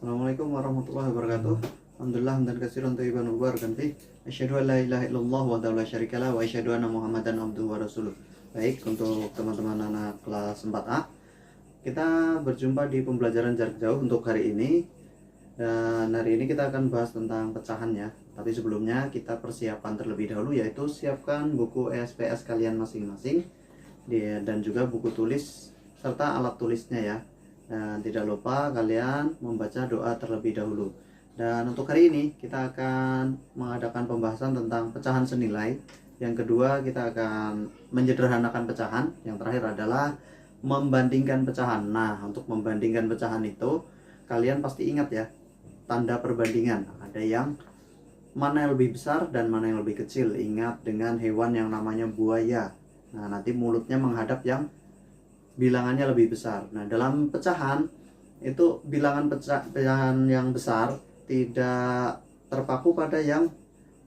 Assalamualaikum warahmatullahi wabarakatuh. Alhamdulillah dan katsiran thayyiban mubarakan fi. Asyhadu an la ilaha illallah wa la syarikalah wa asyhadu anna Muhammadan abduhu wa rasuluh. Baik, untuk teman-teman anak kelas 4A, kita berjumpa di pembelajaran jarak jauh untuk hari ini. Dan hari ini kita akan bahas tentang pecahannya. Tapi sebelumnya kita persiapan terlebih dahulu, yaitu siapkan buku ESPS kalian masing-masing dan juga buku tulis serta alat tulisnya ya. Dan tidak lupa kalian membaca doa terlebih dahulu. Dan untuk hari ini kita akan mengadakan pembahasan tentang pecahan senilai. Yang kedua kita akan menyederhanakan pecahan. Yang terakhir adalah membandingkan pecahan. Nah, untuk membandingkan pecahan itu kalian pasti ingat ya, tanda perbandingan. Ada yang mana yang lebih besar dan mana yang lebih kecil. Ingat dengan hewan yang namanya buaya. Nah, nanti mulutnya menghadap yang bilangannya lebih besar. Nah, dalam pecahan itu bilangan pecahan yang besar tidak terpaku pada yang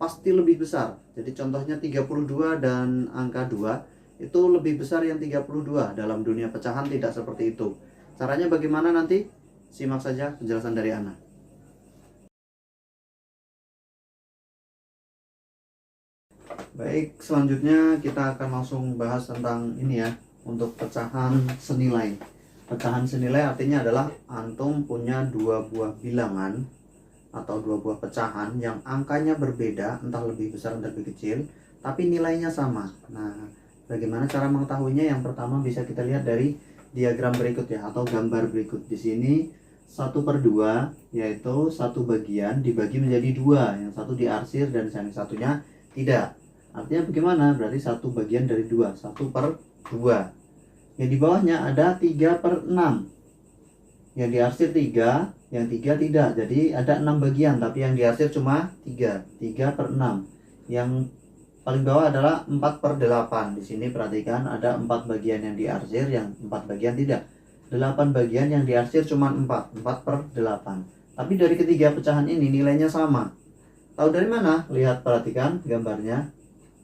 pasti lebih besar. Jadi contohnya 32 dan angka 2 itu lebih besar yang 32. Dalam dunia pecahan tidak seperti itu. Caranya bagaimana nanti? Simak saja penjelasan dari Ana. Baik, selanjutnya kita akan langsung bahas tentang ini ya. Untuk pecahan senilai. Pecahan senilai artinya adalah antum punya dua buah bilangan atau dua buah pecahan yang angkanya berbeda, entah lebih besar entah lebih kecil, tapi nilainya sama. Nah, bagaimana cara mengetahuinya? Yang pertama bisa kita lihat dari diagram berikut ya, atau gambar berikut. Di sini 1/2, yaitu satu bagian dibagi menjadi dua, yang satu diarsir dan yang satunya tidak. Artinya bagaimana? Berarti satu bagian dari dua, 1/2. Yang di bawahnya ada 3/6. Yang diarsir 3, yang 3 tidak. Jadi ada 6 bagian, tapi yang diarsir cuma 3. 3/6. Yang paling bawah adalah 4/8. Di sini perhatikan ada 4 bagian yang diarsir, yang 4 bagian tidak. 8 bagian yang diarsir cuma 4. 4/8. Tapi dari ketiga pecahan ini nilainya sama. Tahu dari mana? Lihat, perhatikan gambarnya.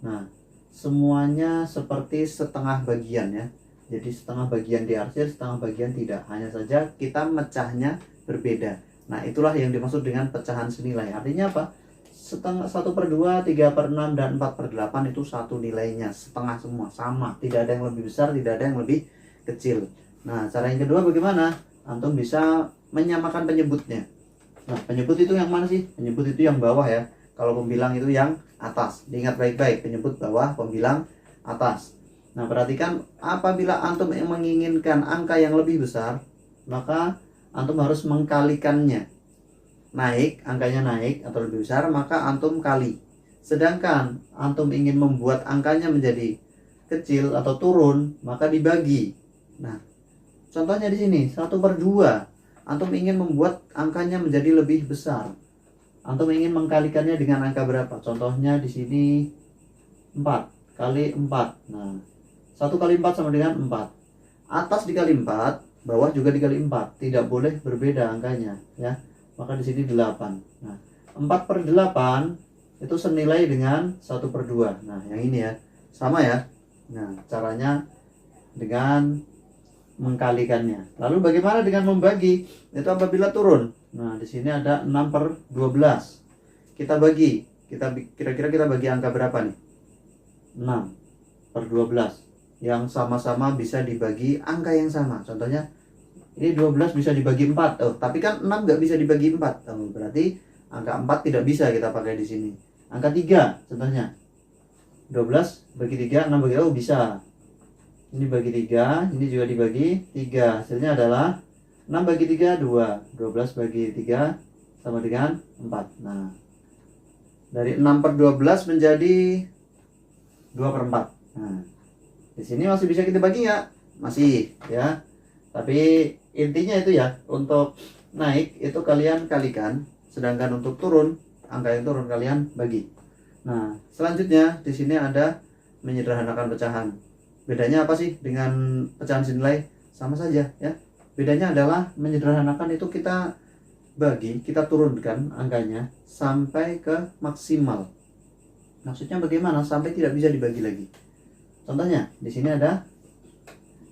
Nah, semuanya seperti setengah bagian ya. Jadi setengah bagian diarsir, setengah bagian tidak. Hanya saja kita mecahnya berbeda. Nah, itulah yang dimaksud dengan pecahan senilai. Artinya apa? Setengah 1/2, 3/6, dan 4/8 itu satu nilainya. Setengah semua, sama. Tidak ada yang lebih besar, tidak ada yang lebih kecil. Nah, cara yang kedua bagaimana? Antum bisa menyamakan penyebutnya. Nah, penyebut itu yang mana sih? Penyebut itu yang bawah ya. Kalau pembilang itu yang atas. Diingat baik-baik, penyebut bawah, pembilang atas. Nah, perhatikan, apabila antum yang menginginkan angka yang lebih besar, maka antum harus mengkalikannya. Naik, angkanya naik atau lebih besar, maka antum kali. Sedangkan antum ingin membuat angkanya menjadi kecil atau turun, maka dibagi. Nah, contohnya di sini 1/2. Antum ingin membuat angkanya menjadi lebih besar. Antum ingin mengkalikannya dengan angka berapa? Contohnya di sini 4 kali 4. Nah, 1 kali 4 sama dengan 4. Atas dikali 4, bawah juga dikali 4. Tidak boleh berbeda angkanya ya. Maka di sini 8. Nah, 4/8 itu senilai dengan 1/2. Nah, yang ini ya. Sama ya. Nah, caranya dengan mengkalikannya. Lalu bagaimana dengan membagi? Itu apabila turun. Nah, di sini ada 6/12. Kita bagi. Kira-kira kita bagi angka berapa nih? 6/12. Yang sama-sama bisa dibagi angka yang sama. Contohnya ini 12 bisa dibagi 4. Tapi kan 6 nggak bisa dibagi 4. Berarti angka 4 tidak bisa kita pakai di sini. Angka 3 contohnya. 12 bagi 3, 6 bagi 3, bisa. Ini bagi 3, ini juga dibagi 3. Hasilnya adalah 6 bagi 3, 2. 12 bagi 3 sama dengan 4. Nah, dari 6/12 menjadi 2/4. Nah, di sini masih bisa kita bagi nggak? Masih ya. Tapi intinya itu ya, untuk naik itu kalian kalikan, sedangkan untuk turun, angka yang turun kalian bagi. Nah, selanjutnya di sini ada menyederhanakan pecahan. Bedanya apa sih dengan pecahan senilai? Sama saja ya. Bedanya adalah menyederhanakan itu kita bagi, kita turunkan angkanya sampai ke maksimal. Maksudnya bagaimana? Sampai tidak bisa dibagi lagi. Contohnya, di sini ada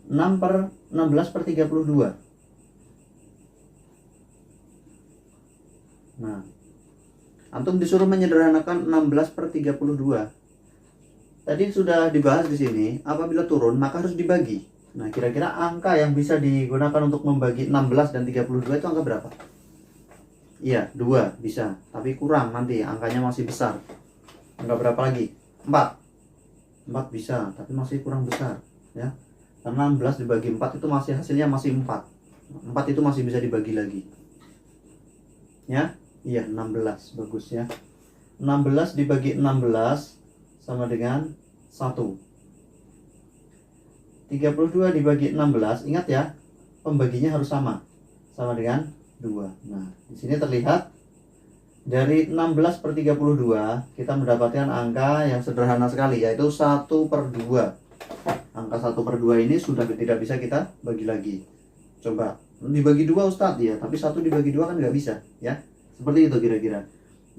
16/32. Nah, antum disuruh menyederhanakan 16 per 32. Tadi sudah dibahas di sini, apabila turun maka harus dibagi. Nah, kira-kira angka yang bisa digunakan untuk membagi 16 dan 32 itu angka berapa? Iya, 2 bisa, tapi kurang nanti, angkanya masih besar. Angka berapa lagi? 4. 4 bisa, tapi masih kurang besar, ya. Karena 16 dibagi 4 itu masih hasilnya masih 4. 4 itu masih bisa dibagi lagi. Ya? Iya, 16. Bagus ya. 16 dibagi 16 sama dengan 1. 32 dibagi 16, ingat ya, pembaginya harus sama. Sama dengan 2. Nah, di sini terlihat dari 16 per 32 kita mendapatkan angka yang sederhana sekali, yaitu 1 per 2. Angka 1 per 2 ini sudah tidak bisa kita bagi lagi. Coba dibagi 2 Ustadz ya, tapi 1 dibagi 2 kan nggak bisa ya. Seperti itu kira-kira.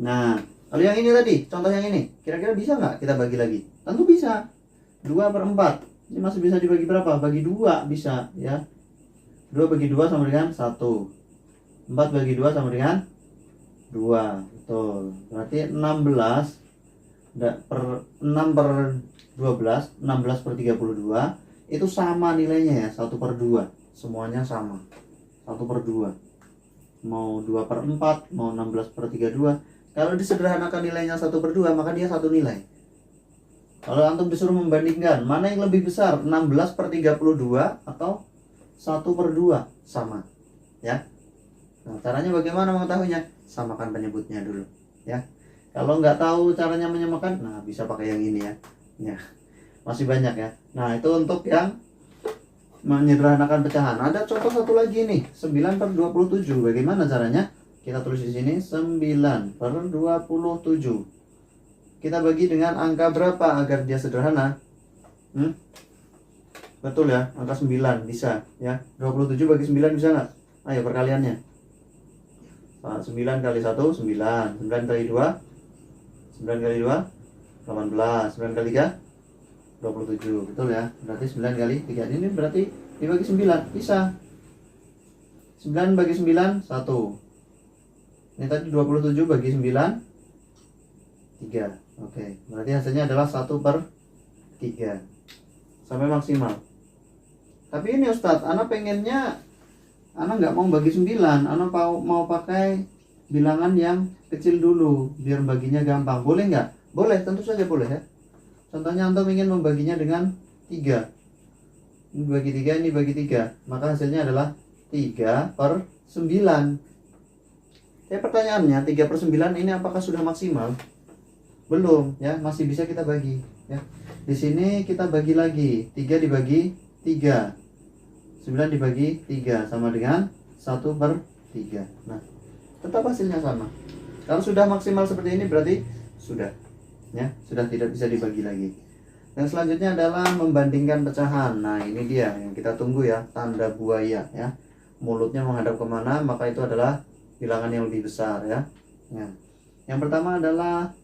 Nah, kalau yang ini tadi, contoh yang ini, kira-kira bisa nggak kita bagi lagi? Tentu bisa. 2 per 4. Ini masih bisa dibagi berapa? Bagi 2 bisa ya. 2 bagi 2 sama dengan 1. 4 bagi 2 sama dengan 2. Betul. Berarti 16 per 6 per 12, 16 per 32 itu sama nilainya ya, 1 per 2. Semuanya sama. 1 per 2. Mau 2 per 4, mau 16 per 32. Kalau disederhanakan nilainya 1 per 2, maka dia satu nilai. Kalau antum disuruh membandingkan, mana yang lebih besar? 16 per 32 atau 1 per 2? Sama. Ya. Nah, caranya bagaimana mengetahuinya? Samakan penyebutnya dulu. Ya. Kalau nggak tahu caranya menyamakan, nah bisa pakai yang ini ya. Ya. Masih banyak ya. Nah, itu untuk yang menyederhanakan pecahan. Ada contoh satu lagi nih, 9 per 27. Bagaimana caranya? Kita tulis di sini 9 per 27. Kita bagi dengan angka berapa agar dia sederhana? Betul ya, angka 9 bisa ya. 27 bagi 9 bisa nggak? Ayo perkaliannya. 9 kali 1, 9. 9 kali 2, 9 kali 2, 18. 9 kali 3, 27. Betul ya. Berarti 9 kali 3. Ini berarti dibagi 9. Bisa. 9 bagi 9, 1. Ini tadi 27 bagi 9, 3. Oke, berarti hasilnya adalah 1 per 3. Sampai maksimal. Tapi ini Ustadz, Ana pengennya, Ana nggak mau bagi 9. Ana mau pakai bilangan yang kecil dulu, biar baginya gampang. Boleh nggak? Boleh, tentu saja boleh ya. Contohnya Antum ingin membaginya dengan 3. Ini bagi 3, ini bagi 3. Maka hasilnya adalah 3 per 9. Tapi pertanyaannya, 3 per 9 ini apakah sudah maksimal? Belum ya, masih bisa kita bagi ya. Di sini kita bagi lagi, 3 dibagi 3, 9 dibagi 3 sama dengan 1 per 3. Nah, tetap hasilnya sama. Kalau sudah maksimal seperti ini berarti sudah ya, sudah tidak bisa dibagi lagi. Dan selanjutnya adalah membandingkan pecahan. Nah, ini dia yang kita tunggu ya, tanda buaya ya. Mulutnya menghadap kemana, maka itu adalah bilangan yang lebih besar ya. Ya. Yang pertama adalah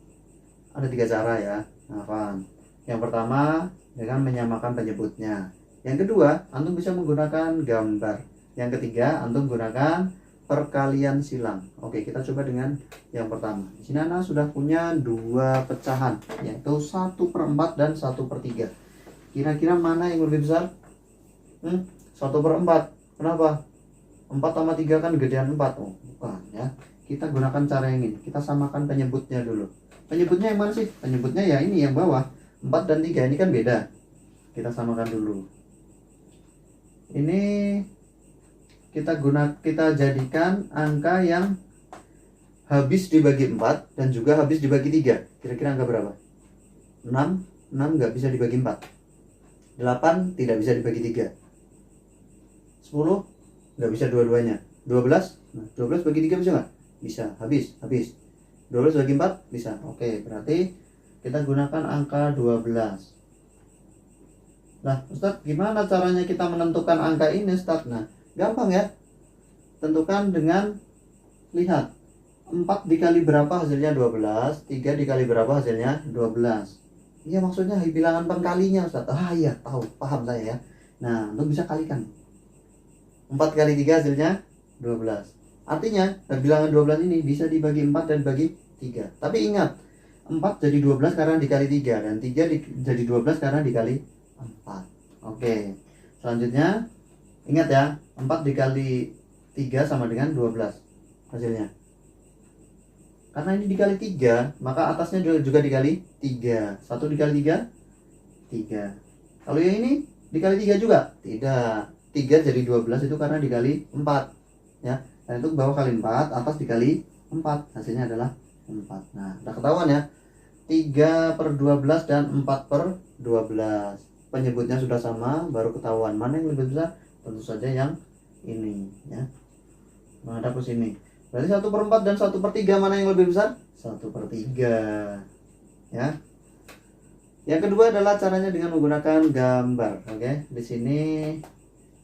ada 3 cara ya. Nah, yang pertama dengan menyamakan penyebutnya. Yang kedua, antum bisa menggunakan gambar. Yang ketiga, antum gunakan perkalian silang. Oke, kita coba dengan yang pertama. Di sini Ana sudah punya 2 pecahan, yaitu 1 per 4 dan 1 per 3. Kira-kira mana yang lebih besar? 1 per 4. Kenapa? 4 sama 3 kan gedean 4. Oh, bukan ya. Kita gunakan cara yang ini. Kita samakan penyebutnya dulu. Penyebutnya yang mana sih? Penyebutnya ya ini yang bawah. 4 dan 3 ini kan beda. Kita samakan dulu. Ini kita jadikan angka yang habis dibagi 4 dan juga habis dibagi 3. Kira-kira angka berapa? 6 nggak bisa dibagi 4. 8 tidak bisa dibagi 3. 10 nggak bisa dua-duanya. 12, nah 12 bagi 3 bisa nggak? Bisa, habis 12 bagi 4 bisa. Oke, berarti kita gunakan angka 12. Nah, Ustadz, gimana caranya kita menentukan angka ini, Ustadz? Nah, gampang ya. Tentukan dengan lihat 4 dikali berapa hasilnya 12, 3 dikali berapa hasilnya 12. Iya, maksudnya bilangan pengkalinya, Ustadz. Iya, tahu, paham saya ya. Nah, untuk bisa kalikan. 4 kali 3 hasilnya 12. Artinya bilangan 12 ini bisa dibagi 4 dan bagi 3. Tapi ingat, 4 jadi 12 karena dikali 3, dan 3 jadi 12 karena dikali 4. Oke. Selanjutnya ingat ya, 4 dikali 3 sama dengan 12 hasilnya. Karena ini dikali 3, maka atasnya juga dikali 3. 1 dikali 3, 3. Kalau yang ini dikali 3 juga? Tidak. 3 jadi 12 itu karena dikali 4. Ya. Dan itu bawah kali 4, atas dikali 4. Hasilnya adalah 4. Nah, udah ketahuan ya. 3 per 12 dan 4 per 12. Penyebutnya sudah sama, baru ketahuan mana yang lebih besar. Tentu saja yang ini ya. Menghadap ke sini. Berarti 1 per 4 dan 1 per 3 mana yang lebih besar? 1 per 3 ya. Yang kedua adalah caranya dengan menggunakan gambar. Oke, di sini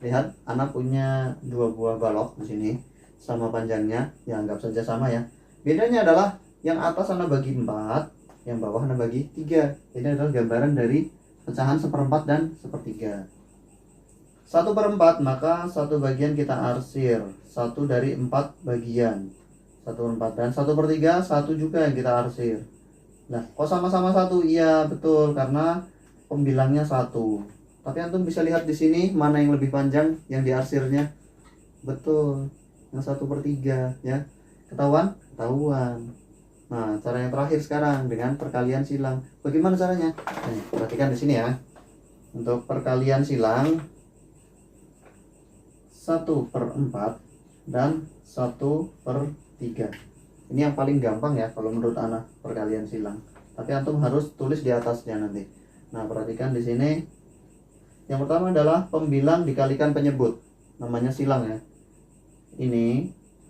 lihat anak punya 2 buah balok di sini, sama panjangnya, ya anggap saja sama ya. Bedanya adalah yang atas anak bagi 4, yang bawah anak bagi 3. Ini adalah gambaran dari pecahan 1/4 dan 1/3. 1 per 4, maka 1 bagian kita arsir, 1 dari 4 bagian, 1 per 4, dan 1 per 3, 1 juga yang kita arsir. Nah, kok sama-sama 1? Iya betul, karena pembilangnya 1. Tapi antum bisa lihat di sini mana yang lebih panjang yang diarsirnya. Betul, yang 1 per 3 ya. Ketahuan? Ketahuan. Nah, cara yang terakhir sekarang dengan perkalian silang. Bagaimana caranya? Nih, perhatikan di sini ya. Untuk perkalian silang 1 per 4 dan 1 per 3. Ini yang paling gampang ya kalau menurut anak perkalian silang. Tapi antum harus tulis di atasnya nanti. Nah, perhatikan di sini. Yang pertama adalah pembilang dikalikan penyebut. Namanya silang ya. Ini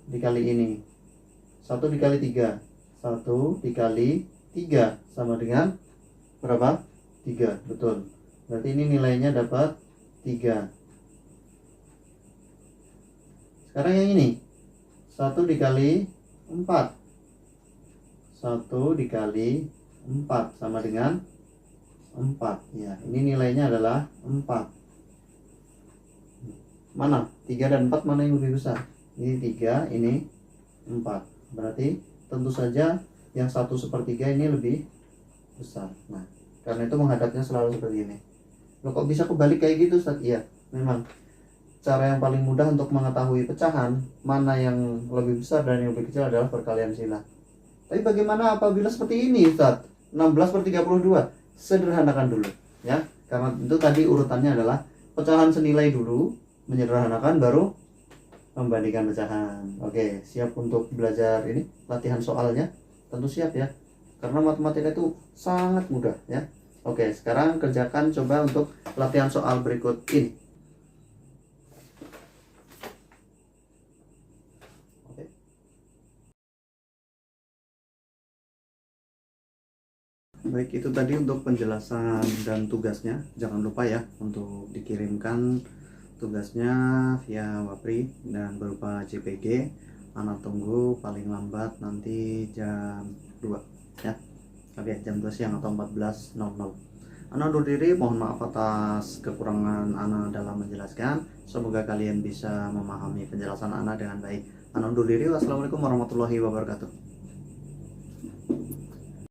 dikali ini. 1 dikali 3. 1 dikali 3 sama dengan berapa? 3. Betul. Berarti ini nilainya dapat 3. Sekarang yang ini 1 dikali 4. 1 dikali 4 sama dengan 4. Ya, ini nilainya adalah 4. Mana? 3 dan 4 mana yang lebih besar? Ini 3, ini 4. Berarti tentu saja yang 1/3 ini lebih besar. Nah, karena itu menghadapnya selalu seperti ini. Loh, kok bisa kebalik kayak gitu, Ustaz? Iya, memang cara yang paling mudah untuk mengetahui pecahan mana yang lebih besar dan yang lebih kecil adalah perkalian silang. Tapi bagaimana apabila seperti ini, Ustaz? 16 per 32. Sederhanakan dulu ya. Karena itu tadi urutannya adalah pecahan senilai dulu, menyederhanakan, baru membandingkan pecahan. Oke, siap untuk belajar ini latihan soalnya? Tentu siap ya. Karena matematika itu sangat mudah ya. Oke, sekarang kerjakan coba untuk latihan soal berikut ini. Baik, itu tadi untuk penjelasan dan tugasnya. Jangan lupa ya untuk dikirimkan tugasnya via Wapri dan berupa JPG. Anak tunggu paling lambat nanti jam 2 ya. Oke, jam 2 siang atau 14.00. Ana undur diri, mohon maaf atas kekurangan Ana dalam menjelaskan. Semoga kalian bisa memahami penjelasan Ana dengan baik. Ana undur diri, wassalamualaikum warahmatullahi wabarakatuh.